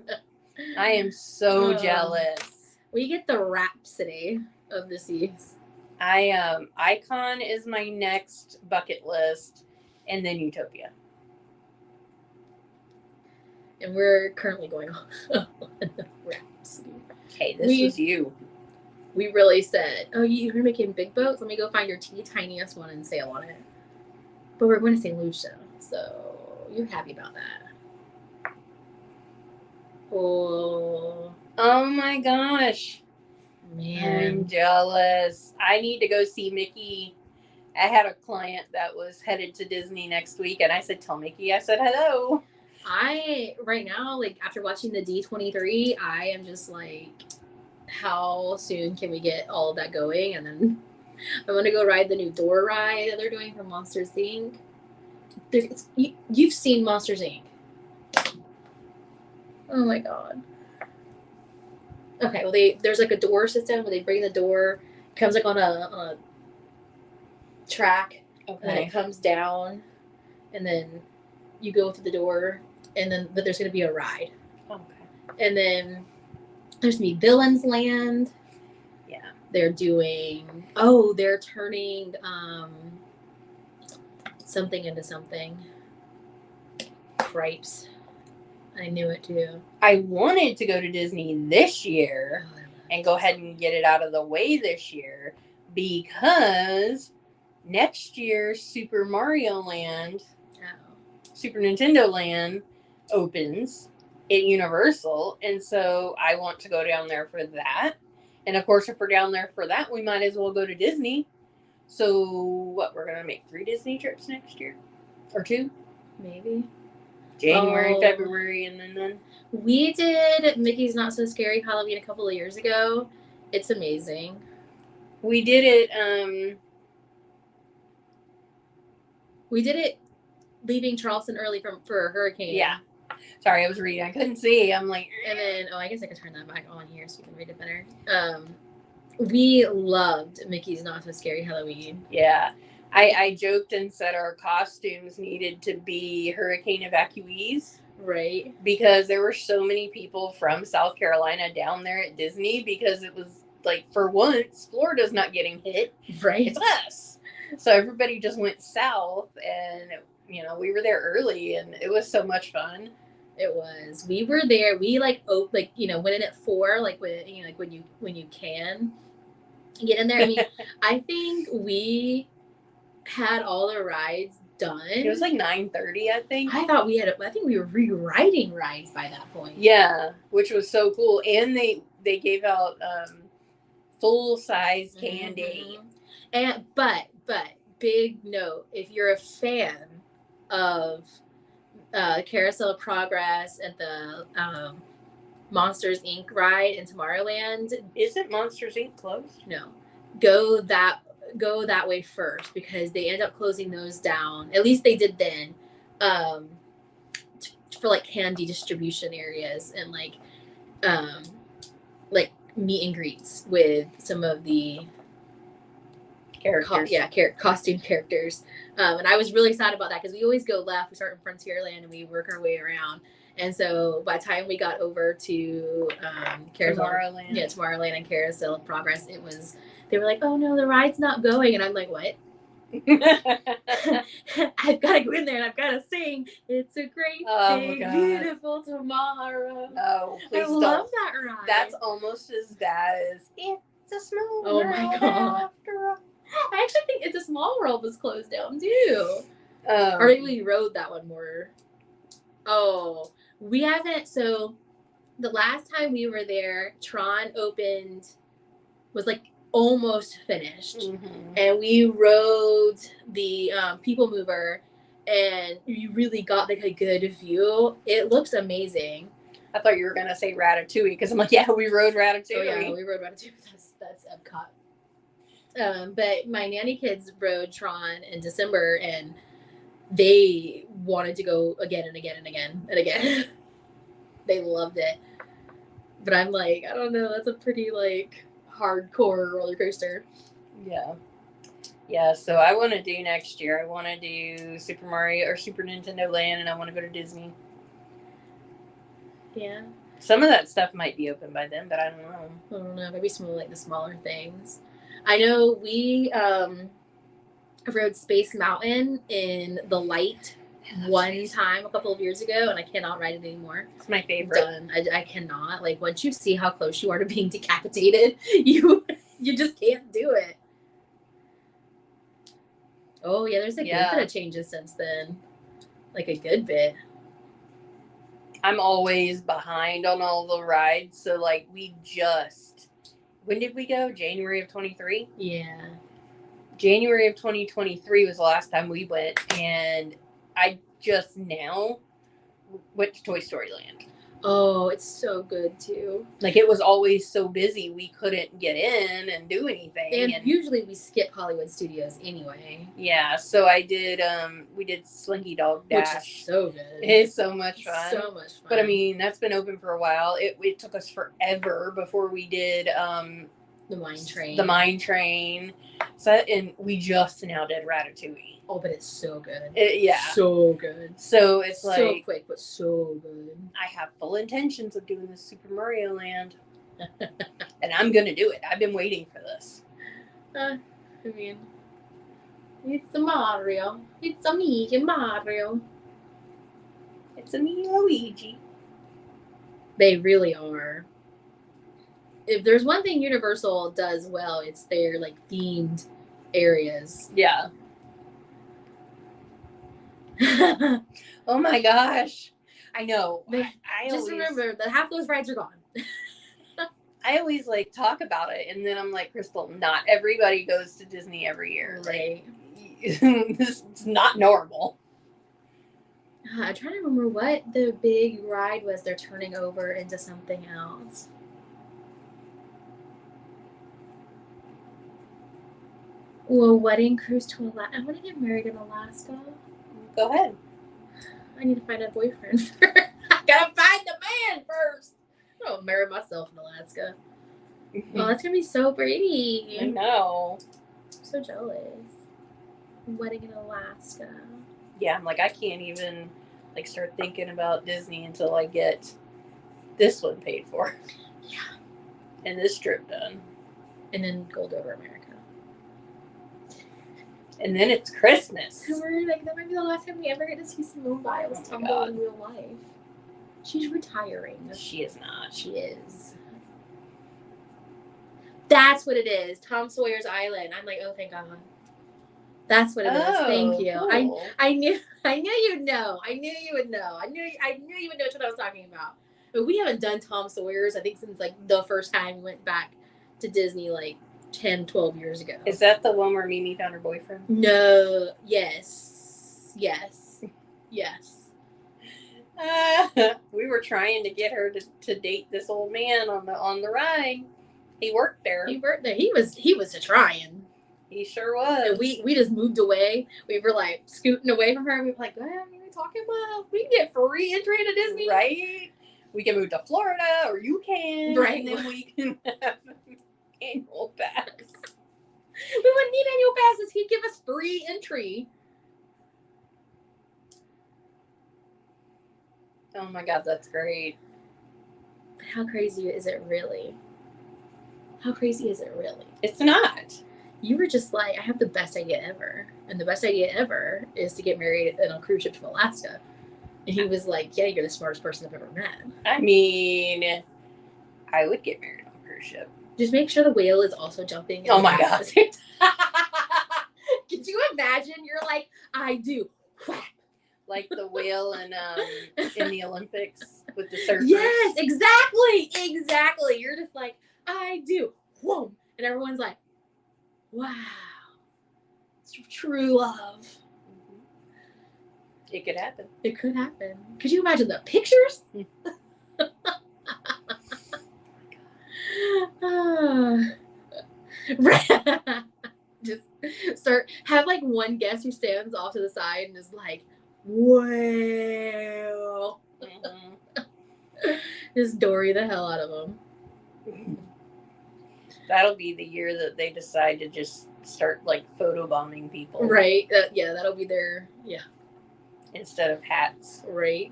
I am so jealous. We get the Rhapsody of the Seas. Icon is my next bucket list, and then Utopia. And we're currently going on Rhapsody. Hey, this was you. We really said, oh, you're making big boats? Let me go find your tiniest one and sail on it. But we're going to St. Lucia, so you're happy about that. Oh my gosh. Man. I'm jealous. I need to go see Mickey. I had a client that was headed to Disney next week, and I said, tell Mickey I said hello. Right now, after watching the D23, I am just how soon can we get all of that going? And then I want to go ride the new door ride that they're doing for Monsters Inc. You've seen Monsters Inc. Oh my god. Okay, well there's like a door system where they bring the door, comes like on a track, and then it comes down, and then you go through the door, but there's gonna be a ride. Okay. And then there's gonna be Villains Land. Yeah. They're turning something into something. Cripes. I knew it too. I wanted to go to Disney this year and go ahead and get it out of the way this year because next year Super Mario Land, Super Nintendo Land opens at Universal, and so I want to go down there for that. And of course, if we're down there for that, we might as well go to Disney. So what, we're gonna make 3 Disney trips next year, or 2, maybe. January, February, and then we did Mickey's Not So Scary Halloween a couple of years ago. It's amazing. We did it. We did it leaving Charleston early for a hurricane. Yeah. Sorry, I was reading. I couldn't see. I'm like, and then I guess I could turn that back on here so you can read it better. We loved Mickey's Not So Scary Halloween. Yeah. I joked and said our costumes needed to be hurricane evacuees. Right. Because there were so many people from South Carolina down there at Disney because it was like, for once, Florida's not getting hit. Right. It's us. So everybody just went south, and, we were there early, and it was so much fun. It was. We were there. We went in at 4, when you can get in there. I mean, I think we had all the rides done. It was like 9:30, I think. I think we were rewriting rides by that point. Yeah, which was so cool. And they gave out full size candy. Mm-hmm. But big note, if you're a fan of Carousel of Progress and the Monsters Inc. ride in Tomorrowland. Isn't Monsters Inc. closed? No. Go that way first because they end up closing those down. At least they did then. For like candy distribution areas and like meet and greets with some of the characters. Costume characters. And I was really sad about that because we always go left. We start in Frontierland and we work our way around. And so by the time we got over to Tomorrowland and Carousel of Progress, they were like, oh no, the ride's not going. And I'm like, what? I've got to go in there and I've got to sing. It's a great big, beautiful tomorrow. No, please don't. Love that ride. That's almost as bad as It's a Small World. Oh my god. I actually think It's a Small World was closed down too. Or maybe we rode that one more. Oh, we haven't. So the last time we were there, Tron was like almost finished. Mm-hmm. And we rode the People Mover and you really got like a good view. It looks amazing. I thought you were going to say Ratatouille because I'm like, yeah, we rode Ratatouille. Oh yeah, we rode Ratatouille. That's Epcot. But my nanny kids rode Tron in December and they wanted to go again and again and again and again. They loved it. But I'm like, I don't know, that's a pretty like hardcore roller coaster. Yeah, so I want to do next year. I want to do Super Mario or Super Nintendo Land, and I want to go to Disney. Yeah. Some of that stuff might be open by then, but I don't know. Maybe some of like the smaller things. I know we rode Space Mountain in the light one time a couple of years ago, and I cannot ride it anymore. It's my favorite. Done. I cannot. Like, once you see how close you are to being decapitated, you just can't do it. Oh, yeah, there's a good bit of changes since then. Like, a good bit. I'm always behind on all the rides, so, like, when did we go? January of 23? Yeah. January of 2023 was the last time we went, and I just now went to Toy Story Land. Oh, it's so good too. Like, it was always so busy we couldn't get in and do anything. And usually we skip Hollywood Studios anyway. Yeah, so we did Slinky Dog Dash. Which is so good. It's so much fun. So much fun. But I mean, that's been open for a while. It took us forever before we did the Mine Train. So, and we just now did Ratatouille. Oh, but it's so good. Yeah. So good. So it's so like quick, but so good. I have full intentions of doing this Super Mario Land. And I'm gonna do it. I've been waiting for this. I mean, it's a Mario. It's a me, Mario. It's a me, Luigi. They really are. If there's one thing Universal does well, it's their like themed areas. Yeah. Oh my gosh. I know. I just remember that half those rides are gone. I always like talk about it, and then I'm like, Crystal, not everybody goes to Disney every year. Right. Like, this is not normal. I'm trying to remember what the big ride was they're turning over into something else. Well, wedding cruise to Alaska. I want to get married in Alaska. Go ahead. I need to find a boyfriend first. I gotta find the man first. I'm gonna marry myself in Alaska. Oh, that's gonna be so pretty. I know. I'm so jealous. Wedding in Alaska. Yeah, I'm like, I can't even like start thinking about Disney until I get this one paid for. Yeah. And this trip done. And then Gold Over America. And then it's Christmas. And we're like, that might be the last time we ever get to see Simone Biles tumble in real life. She's retiring. She is not. She is. That's what it is. Tom Sawyer's Island. I'm like, oh, thank God. That's what it is. Thank you. Cool. I knew you'd know. I knew you would know. I knew you would know what I was talking about. But we haven't done Tom Sawyer's, I think, since like the first time we went back to Disney, like 10, 12 years ago. Is that the one where Mimi found her boyfriend? No. Yes. We were trying to get her to date this old man on the ride. He worked there. He was trying. He sure was. And we just moved away. We were like scooting away from her. We were like, what are we talking about? We can get free entry to Disney. Right? We can move to Florida, or you can. Right. And then we can have annual pass. We wouldn't need annual passes. He'd give us free entry. Oh my God, that's great. But how crazy is it really? How crazy is it really? It's not. You were just like, I have the best idea ever. And the best idea ever is to get married on a cruise ship to Alaska. And he was like, yeah, you're the smartest person I've ever met. I mean, I would get married on a cruise ship. Just make sure the whale is also jumping. Oh my God. Could you imagine? You're like, I do. Like the whale in the Olympics with the surfers. Yes, exactly. You're just like, I do. Whoa. And everyone's like, wow. It's true love. It could happen. It could happen. Could you imagine the pictures? Just have like one guest who stands off to the side and is like, wow. Just Dory the hell out of them. That'll be the year that they decide to just start like photobombing people. Right. Yeah, that'll be their, yeah. Instead of hats. Right.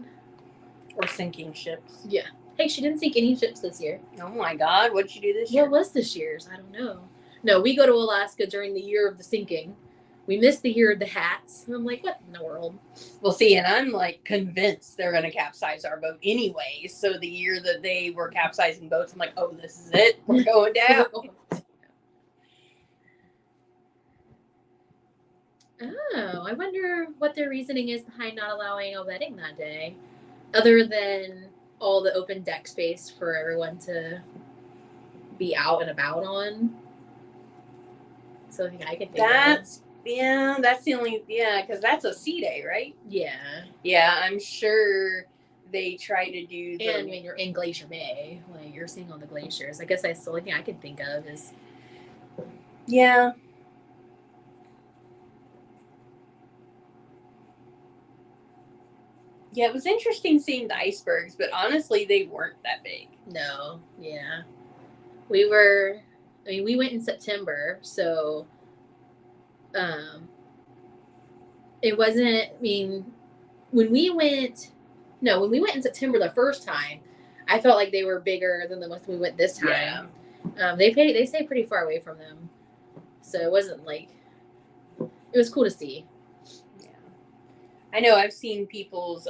Or sinking ships. Yeah. Hey, she didn't sink any ships this year. Oh my God, what'd you do this year? What was this year's? I don't know. No, we go to Alaska during the year of the sinking. We missed the year of the hats. And I'm like, what in the world? Well, see, and I'm like convinced they're going to capsize our boat anyway. So the year that they were capsizing boats, I'm like, oh, this is it. We're going down. Oh, I wonder what their reasoning is behind not allowing a wedding that day. Other than all the open deck space for everyone to be out and about on. So I think I can think that's the only, because that's a sea day, right? Yeah. Yeah, I'm sure they try to do. And when you're in Glacier Bay, like you're seeing all the glaciers. I guess that's the only thing I could think of is. Yeah. Yeah, it was interesting seeing the icebergs, but honestly, they weren't that big. No, yeah. We went in September, so it wasn't, when we went in September the first time, I felt like they were bigger than the ones we went this time. Yeah. They stay pretty far away from them. So it wasn't like, it was cool to see. I know I've seen people's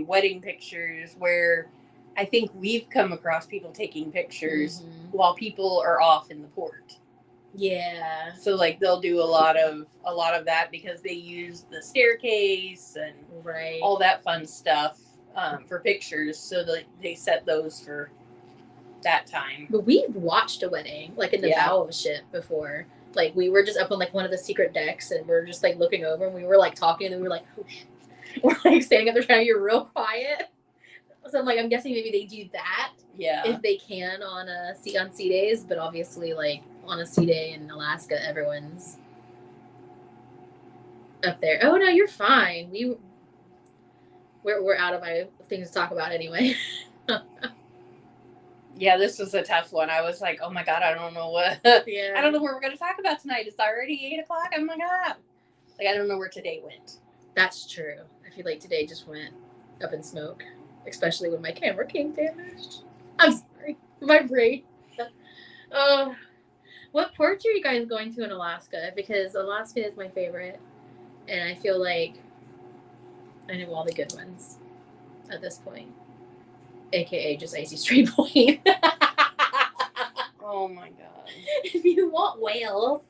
wedding pictures where I think we've come across people taking pictures while people are off in the port. Yeah. So like they'll do a lot of that because they use the staircase and all that fun stuff for pictures. So they set those for that time. But we've watched a wedding like in the bow of a ship before. Like we were just up on like one of the secret decks and we're just like looking over and we were like talking and we were like, oh shit. We're like standing up there trying to be real quiet. So I'm like, I'm guessing maybe they do that. Yeah. If they can on sea days, but obviously like on a sea day in Alaska, everyone's up there. Oh no, you're fine. We're out of my things to talk about anyway. Yeah, this was a tough one. I was like, oh my God, I don't know what. Yeah. I don't know what we're going to talk about tonight. It's already 8:00. Oh my God. Like, I don't know where today went. That's true. I feel like today just went up in smoke, especially when my camera came damaged. I'm sorry. My brain. What ports are you guys going to in Alaska? Because Alaska is my favorite. And I feel like I know all the good ones at this point. AKA just Icy Strait Point. Oh my God. If you want whales,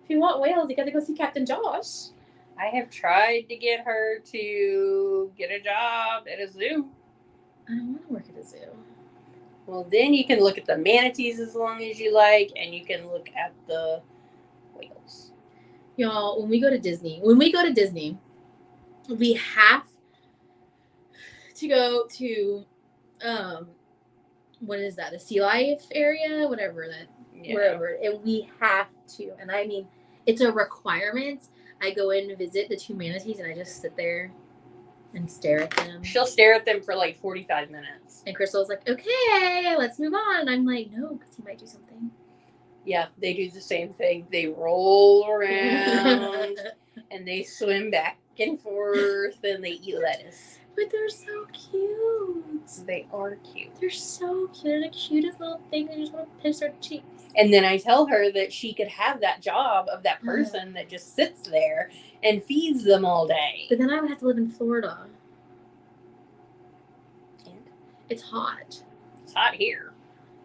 you got to go see Captain Josh. I have tried to get her to get a job at a zoo. I don't want to work at a zoo. Well, then you can look at the manatees as long as you like, and you can look at the whales. Y'all, when we go to Disney, we have to go to, what is that? The Sea Life area, wherever, and we have to. And I mean, it's a requirement. I go in and visit the 2 manatees, and I just sit there and stare at them. She'll stare at them for like 45 minutes. And Crystal's like, okay, let's move on. And I'm like, no, because he might do something. Yeah, they do the same thing. They roll around, and they swim back and forth, and they eat lettuce. But they're so cute. They are cute. They're so cute. They're the cutest little thing. They just want to pinch their cheeks. And then I tell her that she could have that job of that person that just sits there and feeds them all day. But then I would have to live in Florida. And it's hot. It's hot here.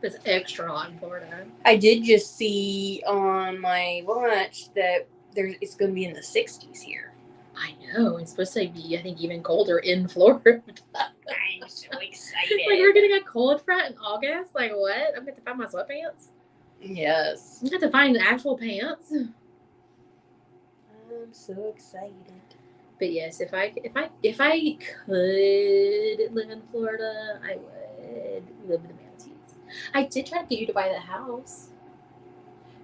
But it's extra hot in Florida. I did just see on my watch that it's going to be in the 60s here. I know. It's supposed to be, I think, even colder in Florida. I'm so excited. Like, we're getting a cold front in August? Like, what? I'm going to find my sweatpants? Yes. I'm going to find the actual pants. I'm so excited. But yes, if I could live in Florida, I would live in the manatees. I did try to get you to buy that house.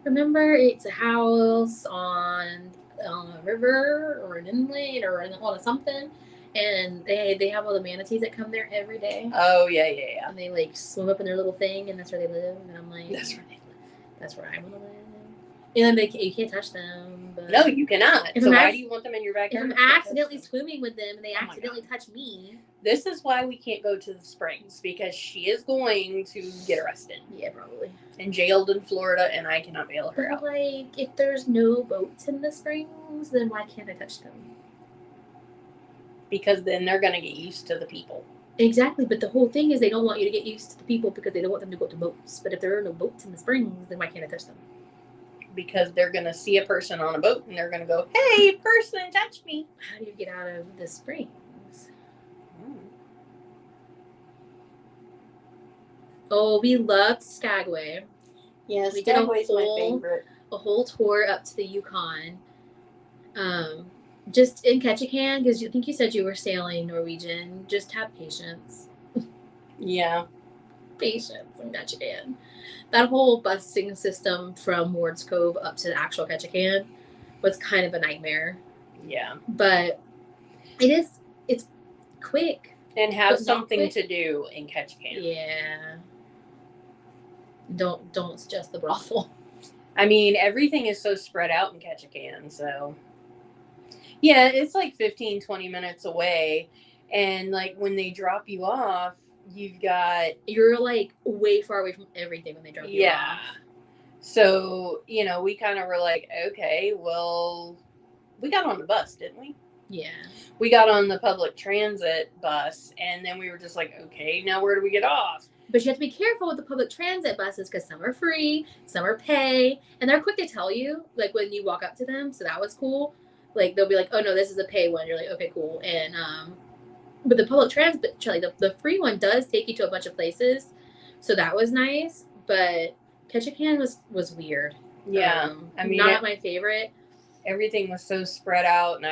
Remember, it's a house on a river or an inlet or on something, and they have all the manatees that come there every day. Oh yeah. And they like swim up in their little thing, and that's where they live. And I'm like, that's where they live. That's where I want to live. And then you can't touch them. But no, you cannot. So why do you want them in your backyard? If I'm accidentally swimming with them and they accidentally touch me. This is why we can't go to the springs, because she is going to get arrested. Yeah, probably. And jailed in Florida, and I cannot bail her out. Like, if there's no boats in the springs, then why can't I touch them? Because then they're going to get used to the people. Exactly, but the whole thing is they don't want you to get used to the people because they don't want them to go to boats. But if there are no boats in the springs, then why can't I touch them? Because they're going to see a person on a boat and they're going to go, hey, person, touch me. How do you get out of the springs? Oh, we loved Skagway. Yes, we did Skagway's my favorite. A whole tour up to the Yukon. Just in Ketchikan, because I think you said you were sailing Norwegian. Just have patience. Yeah. Patience in Ketchikan. That whole busing system from Ward's Cove up to the actual Ketchikan was kind of a nightmare. Yeah. But it's quick. And have something to do in Ketchikan. Yeah. Don't suggest the brothel. I mean, everything is so spread out in Ketchikan, so. Yeah, it's like 15, 20 minutes away. And like when they drop you off, you're like way far away from everything when they drop you off. Yeah. So, we kind of were like, okay, well, we got on the bus, didn't we? Yeah. We got on the public transit bus, and then we were just like, okay, now where do we get off? But you have to be careful with the public transit buses because some are free, some are pay, and they're quick to tell you, like, when you walk up to them. So that was cool. Like, they'll be like, oh, no, this is a pay one. You're like, okay, cool. And, but the public transit, Charlie, the free one does take you to a bunch of places. So that was nice. But Ketchikan was weird. Yeah. Not my favorite. Everything was so spread out, and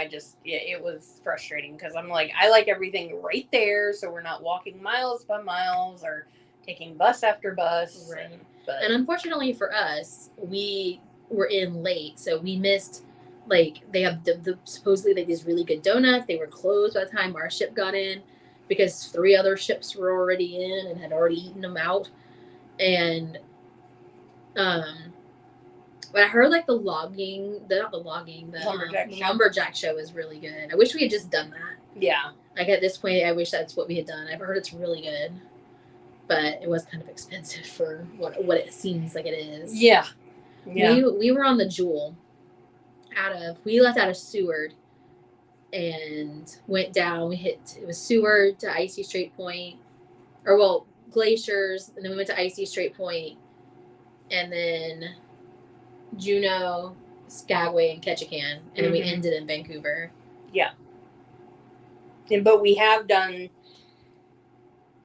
it was frustrating because I'm like, I like everything right there, so we're not walking miles by miles or taking bus after bus. Right. And unfortunately for us, we were in late, so we missed, like, they have the supposedly like these really good donuts. They were closed by the time our ship got in because 3 other ships were already in and had already eaten them out. And but I heard like the lumberjack show is really good. I wish we had just done that. Yeah. Like at this point, I wish that's what we had done. I've heard it's really good, but it was kind of expensive for what it seems like it is. Yeah. Yeah. We were on the Jewel. We left out of Seward and went down. It was Seward to Icy Strait Point, Glaciers, and then we went to Icy Strait Point, and then Juneau, Skagway, and Ketchikan, and then we ended in Vancouver. Yeah. But we have done.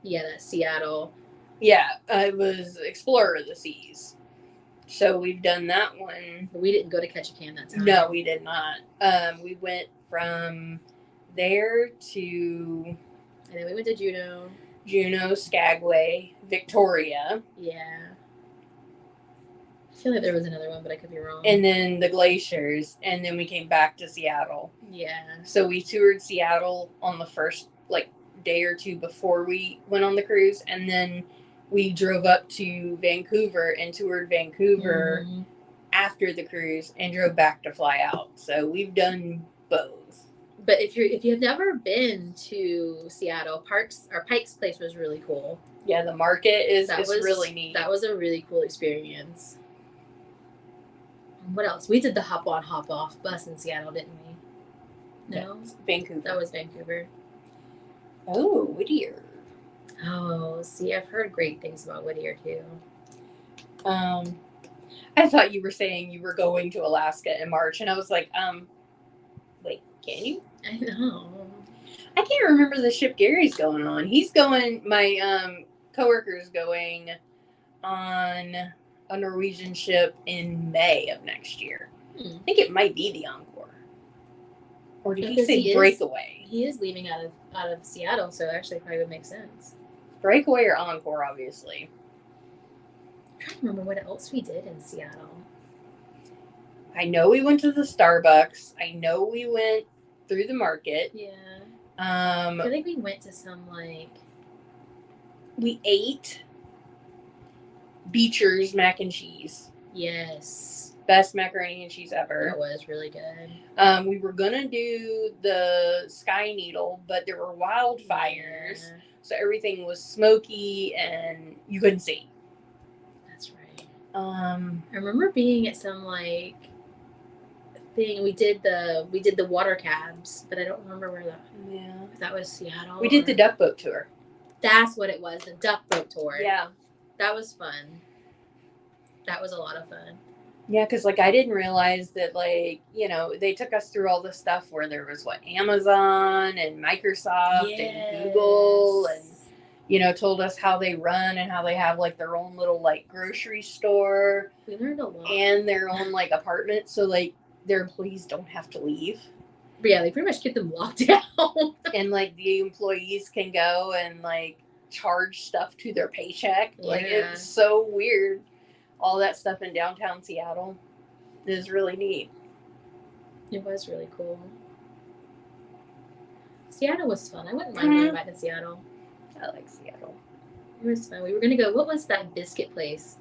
Yeah, that Seattle. Yeah, it was Explorer of the Seas. So we've done that one. But we didn't go to Ketchikan that time. No, we did not. We went from there to. And then we went to Juneau, Skagway, Victoria. Yeah. I feel like there was another one, but I could be wrong. And then the Glaciers, and then we came back to Seattle. Yeah. So we toured Seattle on the first day or two before we went on the cruise, and then we drove up to Vancouver and toured Vancouver after the cruise and drove back to fly out. So we've done both. But if you've never been to Seattle, Pike's Place was really cool. Yeah, the market is really neat. That was a really cool experience. What else? We did the hop on, hop off bus in Seattle, didn't we? No? Vancouver. That was Vancouver. Oh, Whittier. Oh, see, I've heard great things about Whittier, too. I thought you were saying you were going to Alaska in March, and I was like, wait, can you? I know. I can't remember the ship Gary's going on. My coworker's going on a Norwegian ship in May of next year. I think it might be the Encore. Or did he say Breakaway? He is leaving out of Seattle, so actually probably would make sense. Breakaway or Encore, obviously. I'm trying to remember what else we did in Seattle. I know we went to the Starbucks. I know we went through the market. Yeah. I think we went to some we ate Beecher's mac and cheese. Yes. Best macaroni and cheese ever. That was really good. We were going to do the Sky Needle, but there were wildfires. Yeah. So everything was smoky and you couldn't see. That's right. I remember being at some thing. We did the water cabs, but I don't remember where that. Yeah. If that was Seattle. We did the duck boat tour. That's what it was, the duck boat tour. Yeah. That was fun. That was a lot of fun. Yeah, because I didn't realize that they took us through all the stuff where there was Amazon and Microsoft and Google and told us how they run and how they have their own little grocery store. We learned a lot. And their own apartment, so their employees don't have to leave. But yeah, they pretty much keep them locked down. And the employees can go and charge stuff to their paycheck. Like, Yeah. it's so weird. All that stuff in downtown Seattle is really neat. It was really cool. Seattle was fun. I wouldn't mind going back to Seattle. I like Seattle. It was fun. We were going to go, what was that biscuit place?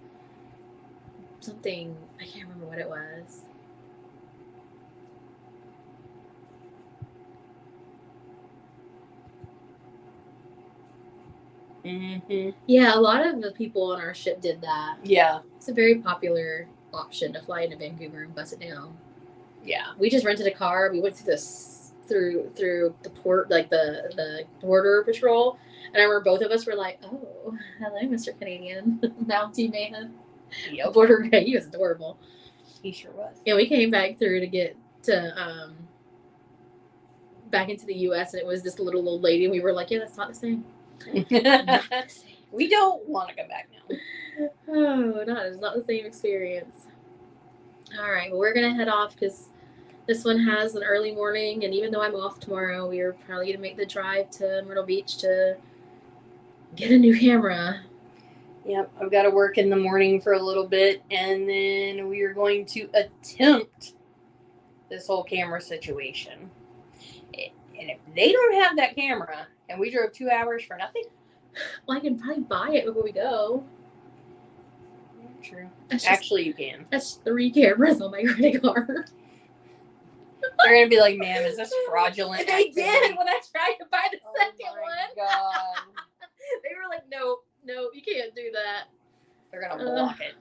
Something, I can't remember what it was. Mm-hmm. Yeah, a lot of the people on our ship did that. Yeah. It's a very popular option to fly into Vancouver and bus it down. Yeah. We just rented a car. We went through the port, like the border patrol, and I remember both of us were like, "Oh, hello, Mr. Canadian Mountie man." Yep. Border guy, he was adorable. He sure was. And we came back through to get to back into the U.S. and it was this little old lady, and we were like, "Yeah, that's not the same." Not the same. We don't want to go back now. Oh, it's not the same experience. All right, well, we're gonna head off because this one has an early morning, and even though I'm off tomorrow, we are probably gonna make the drive to Myrtle Beach to get a new camera. Yep, I've got to work in the morning for a little bit, and then we are going to attempt this whole camera situation. And if they don't have that camera, and we drove 2 hours for nothing, well, I can probably buy it before we go. True. Actually, you can. That's 3 cameras on my credit card. They're gonna be like, "Ma'am, is this fraudulent?" They did when I tried to buy the second one. God. They were like, "No, you can't do that." They're gonna block it.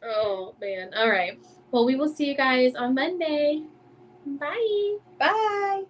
Oh man! All right. Well, we will see you guys on Monday. Bye. Bye.